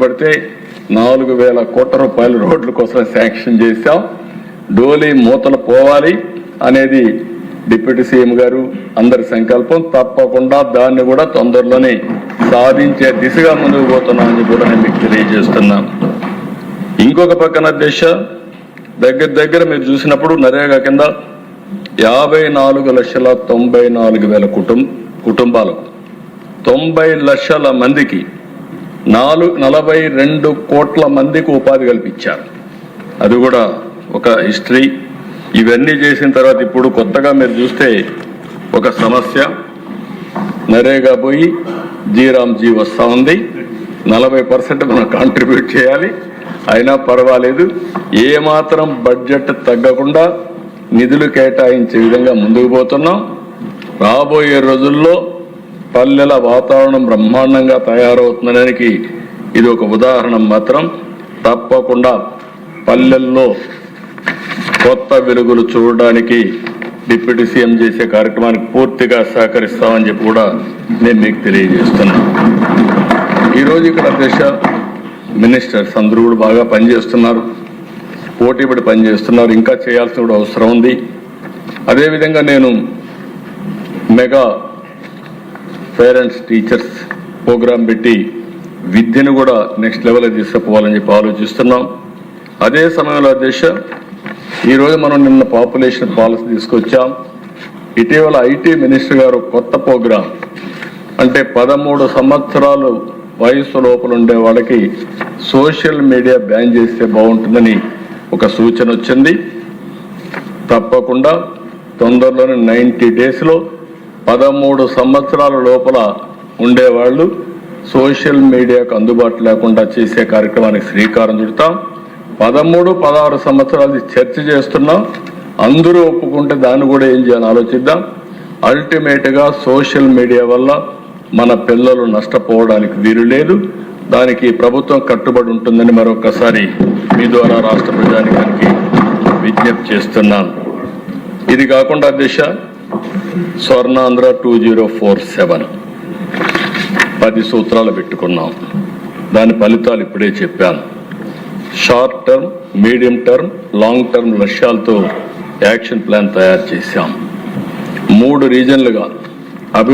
కష్టపడితే 4,000 కోట్ల రూపాయలు రోడ్ల కోసం శాంక్షన్ చేశాం. డోలీ మూతలు పోవాలి అనేది డిప్యూటీ సీఎం గారు అందరి సంకల్పం. తప్పకుండా దాన్ని కూడా తొందరలోనే సాధించే దిశగా ముందుకు పోతున్నామని కూడా నేను మీకు తెలియజేస్తున్నాను. ఇంకొక పక్కన దగ్గర మీరు చూసినప్పుడు నరేగా కింద 54,94,000 కుటుంబాలకు 90 లక్షల మందికి 42 కోట్ల మందికి ఉపాధి కల్పించారు. అది కూడా ఒక హిస్టరీ. ఇవన్నీ చేసిన తర్వాత ఇప్పుడు కొత్తగా మీరు చూస్తే ఒక సమస్య, నరేగా పోయి జీరామ్జీ వస్తూ ఉంది. 40% మనం కాంట్రిబ్యూట్ చేయాలి. అయినా పర్వాలేదు, ఏమాత్రం బడ్జెట్ తగ్గకుండా నిధులు కేటాయించే విధంగా ముందుకు పోతున్నాం. రాబోయే రోజుల్లో పల్లెల వాతావరణం బ్రహ్మాండంగా తయారవుతుందనడానికి ఇది ఒక ఉదాహరణ మాత్రం. తప్పకుండా పల్లెల్లో కొత్త వెలుగులు చూడడానికి డిప్యూటీ సీఎం చేసే కార్యక్రమానికి పూర్తిగా సహకరిస్తామని చెప్పి కూడా నేను మీకు తెలియజేస్తున్నాను. ఈరోజు ఇక్కడ మినిస్టర్స్ అందరూ కూడా బాగా పనిచేస్తున్నారు, పోటీపడి పనిచేస్తున్నారు. ఇంకా చేయాల్సిన కూడా అవసరం ఉంది. అదేవిధంగా నేను మెగా పేరెంట్స్ టీచర్స్ ప్రోగ్రాం పెట్టి విద్యను కూడా నెక్స్ట్ లెవెల్ తీసుకుపోవాలని చెప్పి ఆలోచిస్తున్నాం. అదే సమయంలో ఈరోజు మనం నిన్న పాపులేషన్ పాలసీ తీసుకొచ్చాం. ఇటీవల ఐటీ మినిస్టర్ గారు కొత్త ప్రోగ్రాం, అంటే 13 సంవత్సరాలు వయసు లోపల ఉండే వాళ్ళకి సోషల్ మీడియా బ్యాన్ చేస్తే బాగుంటుందని ఒక సూచన వచ్చింది. తప్పకుండా తొందరలోనే 90 డేస్లో 13 సంవత్సరాల లోపల ఉండేవాళ్ళు సోషల్ మీడియాకు అందుబాటు లేకుండా చేసే కార్యక్రమానికి శ్రీకారం చుడతాం. 13, 16 సంవత్సరాలు చర్చ చేస్తున్నాం. అందరూ ఒప్పుకుంటే దాన్ని కూడా ఏం చేయాలని ఆలోచిద్దాం. అల్టిమేట్గా సోషల్ మీడియా వల్ల మన పిల్లలు నష్టపోవడానికి వీలు లేదు. దానికి ప్రభుత్వం కట్టుబడి ఉంటుందని మరొకసారి మీ ద్వారా రాష్ట్ర ప్రజానికానికి విజ్ఞప్తి చేస్తున్నాను. ఇది కాకుండా స్వర్ణాంధ్ర 2047 10 సూత్రాలు పెట్టుకున్నాం. దాని ఫలితాలు ఇప్పుడే చెప్పాను. Short term, medium term, long term లక్ష్యాలతో యాక్షన్ ప్లాన్ తయారు చేశాం. 3 రీజన్లుగా